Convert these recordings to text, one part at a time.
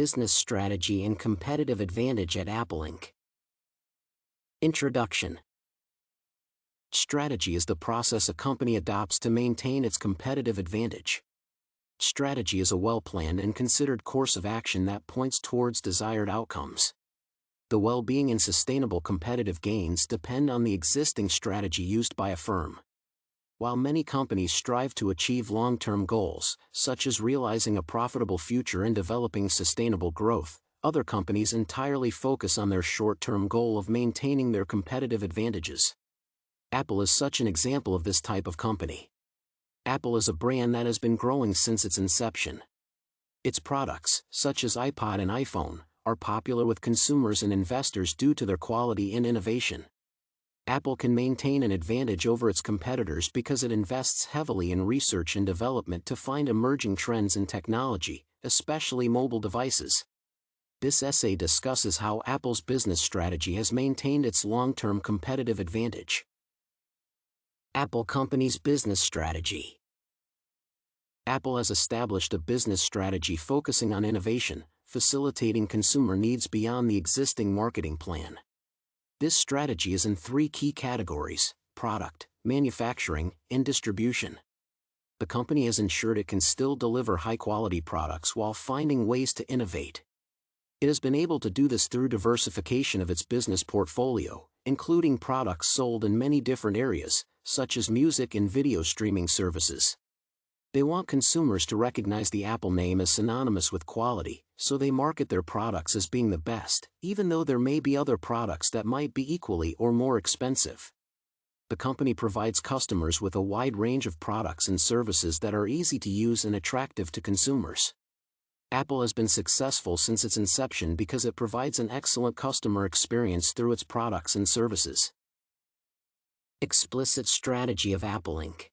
Business strategy and competitive advantage at Apple Inc. Introduction. Strategy is the process a company adopts to maintain its competitive advantage. Strategy is a well-planned and considered course of action that points towards desired outcomes. The well-being and sustainable competitive gains depend on the existing strategy used by a firm. While many companies strive to achieve long-term goals, such as realizing a profitable future and developing sustainable growth, other companies entirely focus on their short-term goal of maintaining their competitive advantages. Apple is such an example of this type of company. Apple is a brand that has been growing since its inception. Its products, such as iPod and iPhone, are popular with consumers and investors due to their quality and innovation. Apple can maintain an advantage over its competitors because it invests heavily in research and development to find emerging trends in technology, especially mobile devices. This essay discusses how Apple's business strategy has maintained its long-term competitive advantage. Apple Company's business strategy. Apple has established a business strategy focusing on innovation, facilitating consumer needs beyond the existing marketing plan. This strategy is in three key categories: product, manufacturing, and distribution. The company has ensured it can still deliver high-quality products while finding ways to innovate. It has been able to do this through diversification of its business portfolio, including products sold in many different areas, such as music and video streaming services. They want consumers to recognize the Apple name as synonymous with quality, so they market their products as being the best, even though there may be other products that might be equally or more expensive. The company provides customers with a wide range of products and services that are easy to use and attractive to consumers. Apple has been successful since its inception because it provides an excellent customer experience through its products and services. Explicit strategy of Apple Inc.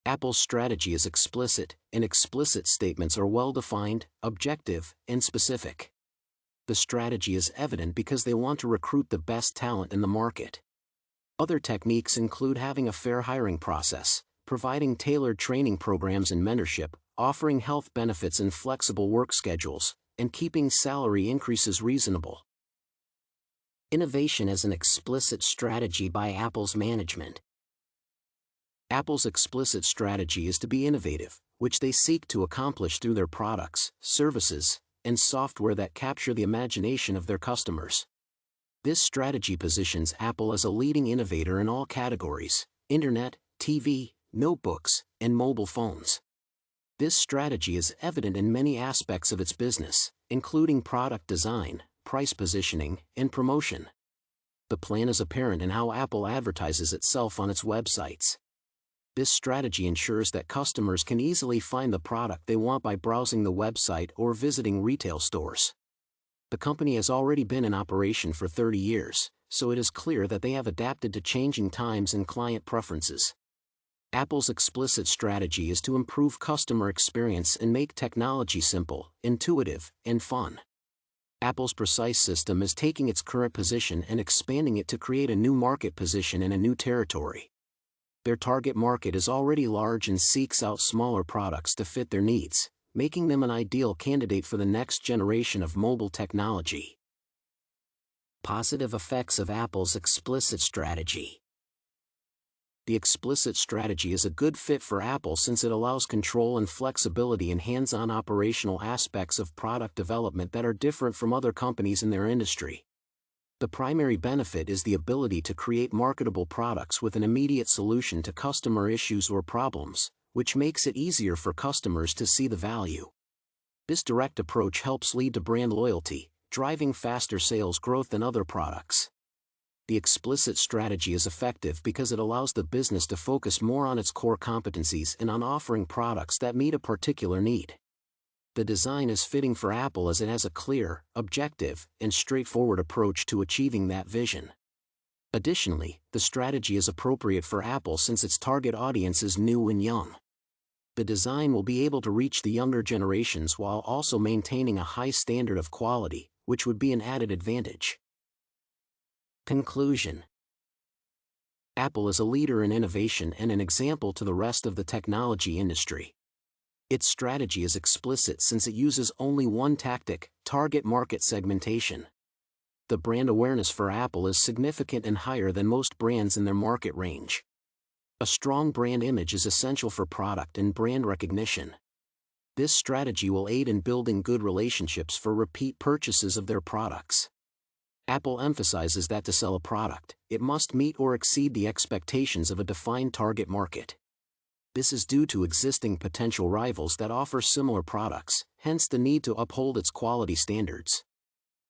Apple's strategy is explicit, and explicit statements are well-defined, objective, and specific. The strategy is evident because they want to recruit the best talent in the market. Other techniques include having a fair hiring process, providing tailored training programs and mentorship, offering health benefits and flexible work schedules, and keeping salary increases reasonable. Innovation as an explicit strategy by Apple's management. Apple's explicit strategy is to be innovative, which they seek to accomplish through their products, services, and software that capture the imagination of their customers. This strategy positions Apple as a leading innovator in all categories: internet, TV, notebooks, and mobile phones. This strategy is evident in many aspects of its business, including product design, price positioning, and promotion. The plan is apparent in how Apple advertises itself on its websites. This strategy ensures that customers can easily find the product they want by browsing the website or visiting retail stores. The company has already been in operation for 30 years, so it is clear that they have adapted to changing times and client preferences. Apple's explicit strategy is to improve customer experience and make technology simple, intuitive, and fun. Apple's precise system is taking its current position and expanding it to create a new market position in a new territory. Their target market is already large and seeks out smaller products to fit their needs, making them an ideal candidate for the next generation of mobile technology. Positive effects of Apple's explicit strategy. The explicit strategy is a good fit for Apple since it allows control and flexibility in hands-on operational aspects of product development that are different from other companies in their industry. The primary benefit is the ability to create marketable products with an immediate solution to customer issues or problems, which makes it easier for customers to see the value. This direct approach helps lead to brand loyalty, driving faster sales growth than other products. The explicit strategy is effective because it allows the business to focus more on its core competencies and on offering products that meet a particular need. The design is fitting for Apple as it has a clear, objective, and straightforward approach to achieving that vision. Additionally, the strategy is appropriate for Apple since its target audience is new and young. The design will be able to reach the younger generations while also maintaining a high standard of quality, which would be an added advantage. Conclusion. Apple is a leader in innovation and an example to the rest of the technology industry. Its strategy is explicit since it uses only one tactic: target market segmentation. The brand awareness for Apple is significant and higher than most brands in their market range. A strong brand image is essential for product and brand recognition. This strategy will aid in building good relationships for repeat purchases of their products. Apple emphasizes that to sell a product, it must meet or exceed the expectations of a defined target market. This is due to existing potential rivals that offer similar products, hence the need to uphold its quality standards.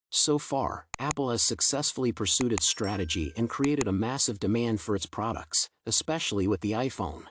So far, Apple has successfully pursued its strategy and created a massive demand for its products, especially with the iPhone.